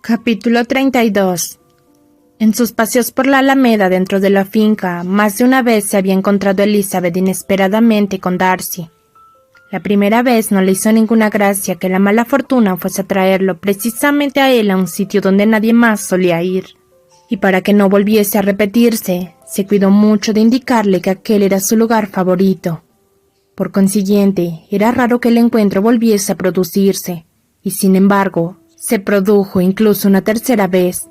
Capítulo 32. En sus paseos por la alameda dentro de la finca, más de una vez se había encontrado Elizabeth inesperadamente con Darcy. La primera vez no le hizo ninguna gracia que la mala fortuna fuese a traerlo precisamente a él a un sitio donde nadie más solía ir. Y para que no volviese a repetirse, se cuidó mucho de indicarle que aquel era su lugar favorito. Por consiguiente, era raro que el encuentro volviese a producirse, y sin embargo, se produjo incluso una tercera vez.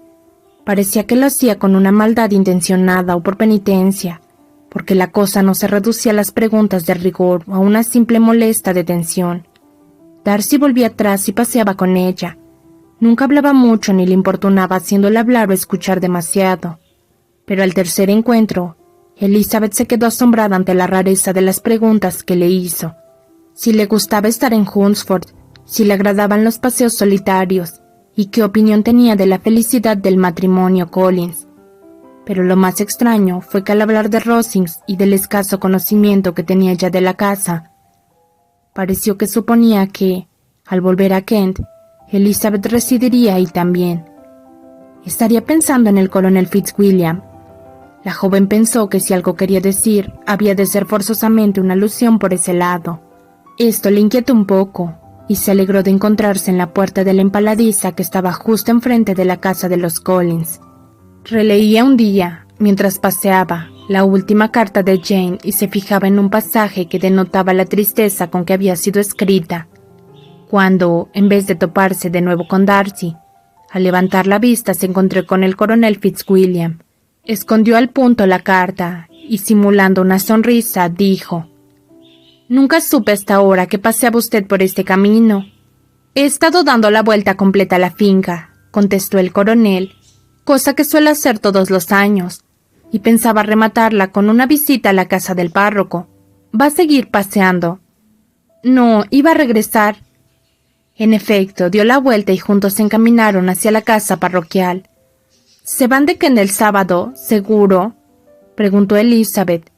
Parecía que lo hacía con una maldad intencionada o por penitencia, porque la cosa no se reducía a las preguntas de rigor o a una simple molesta detención. Darcy volvía atrás y paseaba con ella. Nunca hablaba mucho ni le importunaba haciéndole hablar o escuchar demasiado. Pero al tercer encuentro, Elizabeth se quedó asombrada ante la rareza de las preguntas que le hizo. Si le gustaba estar en Hunsford, si le agradaban los paseos solitarios, y qué opinión tenía de la felicidad del matrimonio Collins. Pero lo más extraño fue que al hablar de Rosings y del escaso conocimiento que tenía ya de la casa, pareció que suponía que, al volver a Kent, Elizabeth residiría ahí también. Estaría pensando en el coronel Fitzwilliam. La joven pensó que si algo quería decir, había de ser forzosamente una alusión por ese lado. Esto le inquietó un poco, y se alegró de encontrarse en la puerta de la empaladiza que estaba justo enfrente de la casa de los Collins. Releía un día, mientras paseaba, la última carta de Jane y se fijaba en un pasaje que denotaba la tristeza con que había sido escrita, cuando, en vez de toparse de nuevo con Darcy, al levantar la vista se encontró con el coronel Fitzwilliam. Escondió al punto la carta y, simulando una sonrisa, dijo: «Nunca supe hasta ahora que paseaba usted por este camino». «He estado dando la vuelta completa a la finca», contestó el coronel, «cosa que suele hacer todos los años, y pensaba rematarla con una visita a la casa del párroco. ¿Va a seguir paseando?» «No, iba a regresar». En efecto, dio la vuelta y juntos se encaminaron hacia la casa parroquial. «¿Se van de Kent el sábado, seguro?», preguntó Elizabeth.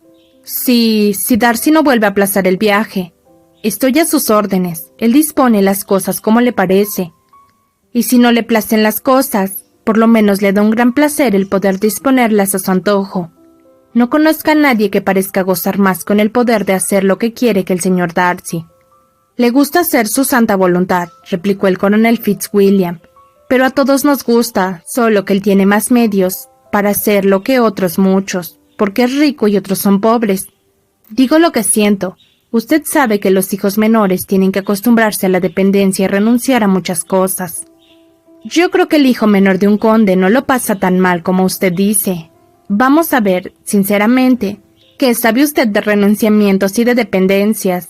Si Darcy no vuelve a aplazar el viaje. Estoy a sus órdenes. Él dispone las cosas como le parece. Y si no le placen las cosas, por lo menos le da un gran placer el poder disponerlas a su antojo. No conozca a nadie que parezca gozar más con el poder de hacer lo que quiere que el señor Darcy. «Le gusta hacer su santa voluntad», replicó el coronel Fitzwilliam, «pero a todos nos gusta, solo que él tiene más medios para hacerlo que otros muchos, porque es rico y otros son pobres. Digo lo que siento. Usted sabe que los hijos menores tienen que acostumbrarse a la dependencia y renunciar a muchas cosas. Yo creo que el hijo menor de un conde no lo pasa tan mal como usted dice. Vamos a ver, sinceramente, ¿qué sabe usted de renunciamientos y de dependencias?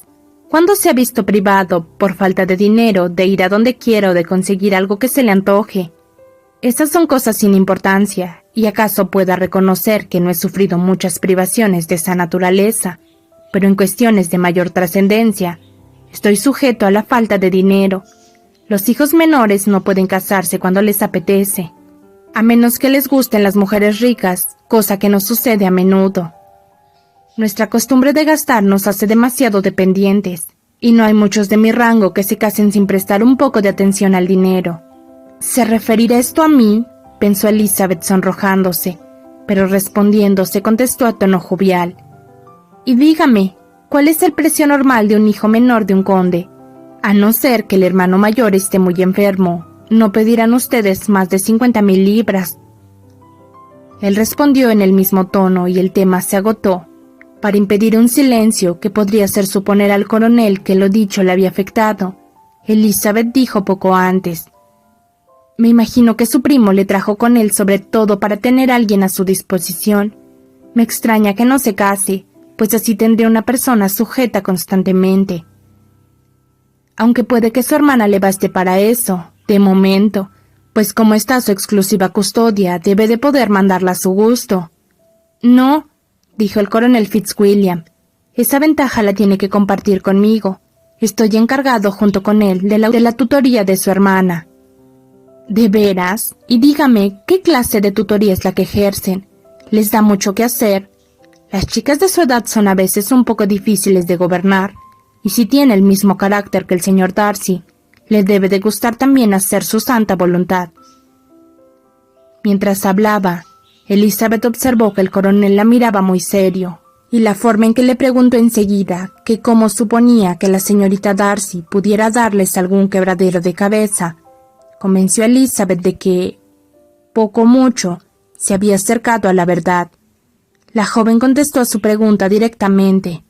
¿Cuándo se ha visto privado, por falta de dinero, de ir a donde quiera o de conseguir algo que se le antoje? Esas son cosas sin importancia, y acaso pueda reconocer que no he sufrido muchas privaciones de esa naturaleza, pero en cuestiones de mayor trascendencia, estoy sujeto a la falta de dinero. Los hijos menores no pueden casarse cuando les apetece, a menos que les gusten las mujeres ricas, cosa que no sucede a menudo. Nuestra costumbre de gastar nos hace demasiado dependientes, y no hay muchos de mi rango que se casen sin prestar un poco de atención al dinero. ¿Se referirá esto a mí?», pensó Elizabeth sonrojándose, pero respondiendo se contestó a tono jovial. «Y dígame, ¿cuál es el precio normal de un hijo menor de un conde? A no ser que el hermano mayor esté muy enfermo, no pedirán ustedes más de 50,000 libras». Él respondió en el mismo tono y el tema se agotó. Para impedir un silencio que podría hacer suponer al coronel que lo dicho le había afectado, Elizabeth dijo poco antes: «Me imagino que su primo le trajo con él sobre todo para tener a alguien a su disposición. Me extraña que no se case, pues así tendría una persona sujeta constantemente. Aunque puede que su hermana le baste para eso, de momento, pues como está su exclusiva custodia, debe de poder mandarla a su gusto». «No», dijo el coronel Fitzwilliam, «esa ventaja la tiene que compartir conmigo. Estoy encargado junto con él de la tutoría de su hermana». «¿De veras? Y dígame, ¿qué clase de tutoría es la que ejercen? ¿Les da mucho que hacer? Las chicas de su edad son a veces un poco difíciles de gobernar, y si tiene el mismo carácter que el señor Darcy, le debe de gustar también hacer su santa voluntad». Mientras hablaba, Elizabeth observó que el coronel la miraba muy serio, y la forma en que le preguntó enseguida que cómo suponía que la señorita Darcy pudiera darles algún quebradero de cabeza, convenció a Elizabeth de que, poco o mucho, se había acercado a la verdad. La joven contestó a su pregunta directamente.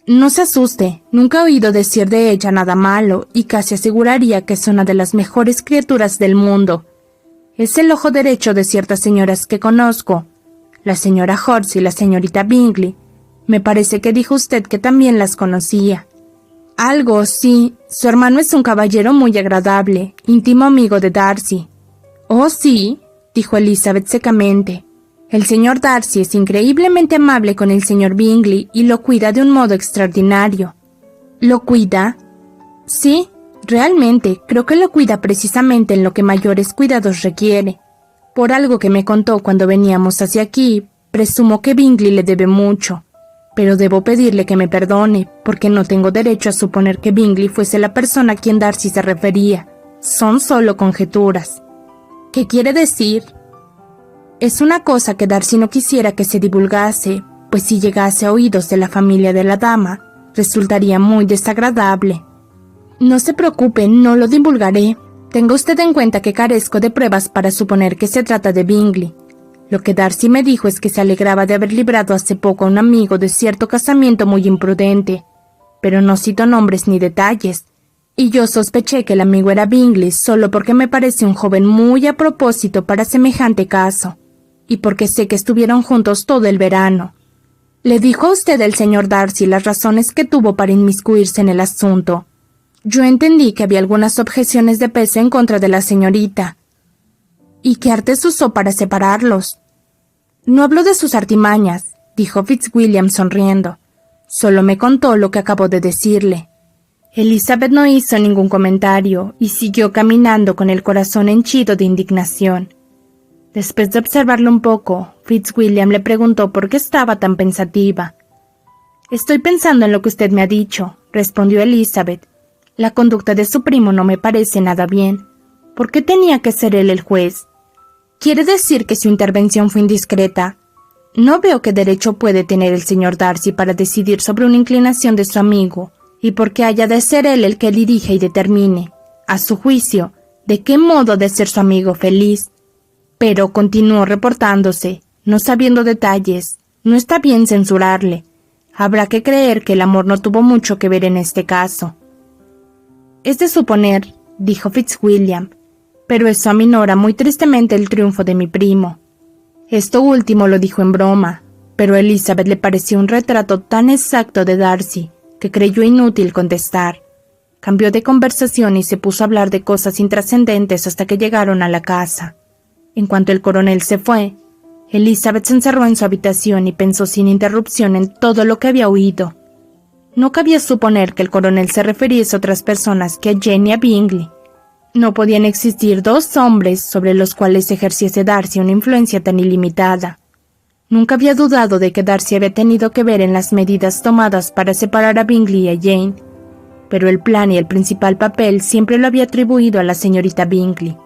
No se asuste, nunca he oído decir de ella nada malo y casi aseguraría que es una de las mejores criaturas del mundo. Es el ojo derecho de ciertas señoras que conozco, la señora Horse y la señorita Bingley. Me parece que dijo usted que también las conocía. Algo, sí. Su hermano es un caballero muy agradable, íntimo amigo de Darcy. Oh, sí, dijo Elizabeth secamente. El señor Darcy es increíblemente amable con el señor Bingley y lo cuida de un modo extraordinario. ¿Lo cuida? Sí, realmente, creo que lo cuida precisamente en lo que mayores cuidados requiere. Por algo que me contó cuando veníamos hacia aquí, presumo que Bingley le debe mucho. Pero debo pedirle que me perdone, porque no tengo derecho a suponer que Bingley fuese la persona a quien Darcy se refería. Son solo conjeturas. ¿Qué quiere decir? Es una cosa que Darcy no quisiera que se divulgase, pues si llegase a oídos de la familia de la dama, resultaría muy desagradable. No se preocupe, no lo divulgaré. Tenga usted en cuenta que carezco de pruebas para suponer que se trata de Bingley. Lo que Darcy me dijo es que se alegraba de haber librado hace poco a un amigo de cierto casamiento muy imprudente, pero no citó nombres ni detalles, y yo sospeché que el amigo era Bingley solo porque me parece un joven muy a propósito para semejante caso, y porque sé que estuvieron juntos todo el verano. ¿Le dijo a usted el señor Darcy las razones que tuvo para inmiscuirse en el asunto? Yo entendí que había algunas objeciones de peso en contra de la señorita. ¿Y qué artes usó para separarlos? No habló de sus artimañas, dijo Fitzwilliam sonriendo. Solo me contó lo que acabo de decirle. Elizabeth no hizo ningún comentario y siguió caminando con el corazón henchido de indignación. Después de observarlo un poco, Fitzwilliam le preguntó por qué estaba tan pensativa. Estoy pensando en lo que usted me ha dicho, respondió Elizabeth. La conducta de su primo no me parece nada bien. ¿Por qué tenía que ser él el juez? ¿Quiere decir que su intervención fue indiscreta? No veo qué derecho puede tener el señor Darcy para decidir sobre una inclinación de su amigo, y por qué haya de ser él el que dirija y determine, a su juicio, de qué modo de ser su amigo feliz. Pero continuó reportándose, no sabiendo detalles. No está bien censurarle. Habrá que creer que el amor no tuvo mucho que ver en este caso. Es de suponer, dijo Fitzwilliam, pero eso aminora muy tristemente el triunfo de mi primo. Esto último lo dijo en broma, pero a Elizabeth le pareció un retrato tan exacto de Darcy que creyó inútil contestar. Cambió de conversación y se puso a hablar de cosas intrascendentes hasta que llegaron a la casa. En cuanto el coronel se fue, Elizabeth se encerró en su habitación y pensó sin interrupción en todo lo que había oído. No cabía suponer que el coronel se refiriese a otras personas que a Jane y a Bingley. No podían existir dos hombres sobre los cuales ejerciese Darcy una influencia tan ilimitada. Nunca había dudado de que Darcy había tenido que ver en las medidas tomadas para separar a Bingley y a Jane, pero el plan y el principal papel siempre lo había atribuido a la señorita Bingley.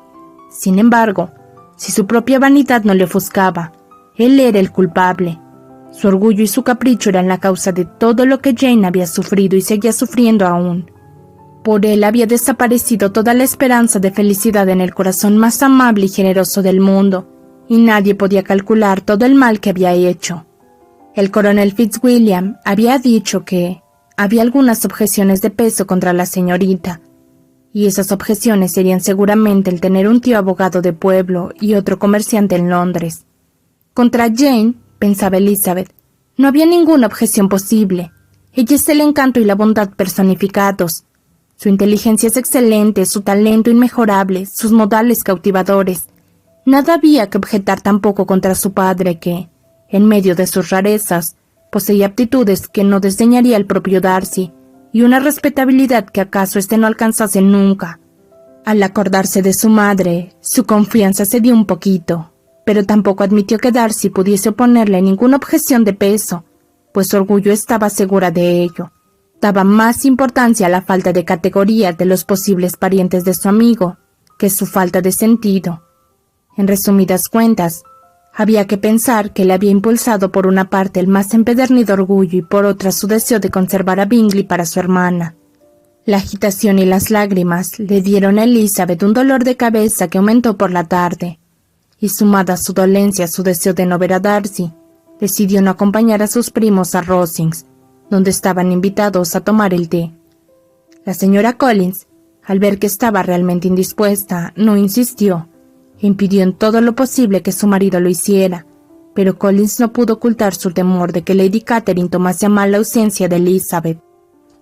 Sin embargo, si su propia vanidad no le ofuscaba, él era el culpable. Su orgullo y su capricho eran la causa de todo lo que Jane había sufrido y seguía sufriendo aún. Por él había desaparecido toda la esperanza de felicidad en el corazón más amable y generoso del mundo, y nadie podía calcular todo el mal que había hecho. El coronel Fitzwilliam había dicho que había algunas objeciones de peso contra la señorita, y esas objeciones serían seguramente el tener un tío abogado de pueblo y otro comerciante en Londres. Contra Jane, pensaba Elizabeth, no había ninguna objeción posible. Ella es el encanto y la bondad personificados. Su inteligencia es excelente, su talento inmejorable, sus modales cautivadores. Nada había que objetar tampoco contra su padre que, en medio de sus rarezas, poseía aptitudes que no desdeñaría el propio Darcy, y una respetabilidad que acaso éste no alcanzase nunca. Al acordarse de su madre, su confianza cedió un poquito, pero tampoco admitió que Darcy pudiese oponerle ninguna objeción de peso, pues su orgullo estaba segura de ello. Daba más importancia a la falta de categoría de los posibles parientes de su amigo que su falta de sentido. En resumidas cuentas, había que pensar que le había impulsado por una parte el más empedernido orgullo y por otra su deseo de conservar a Bingley para su hermana. La agitación y las lágrimas le dieron a Elizabeth un dolor de cabeza que aumentó por la tarde, y sumada a su dolencia su deseo de no ver a Darcy, decidió no acompañar a sus primos a Rosings, donde estaban invitados a tomar el té. La señora Collins, al ver que estaba realmente indispuesta, no insistió, e impidió en todo lo posible que su marido lo hiciera, pero Collins no pudo ocultar su temor de que Lady Catherine tomase a mal la ausencia de Elizabeth.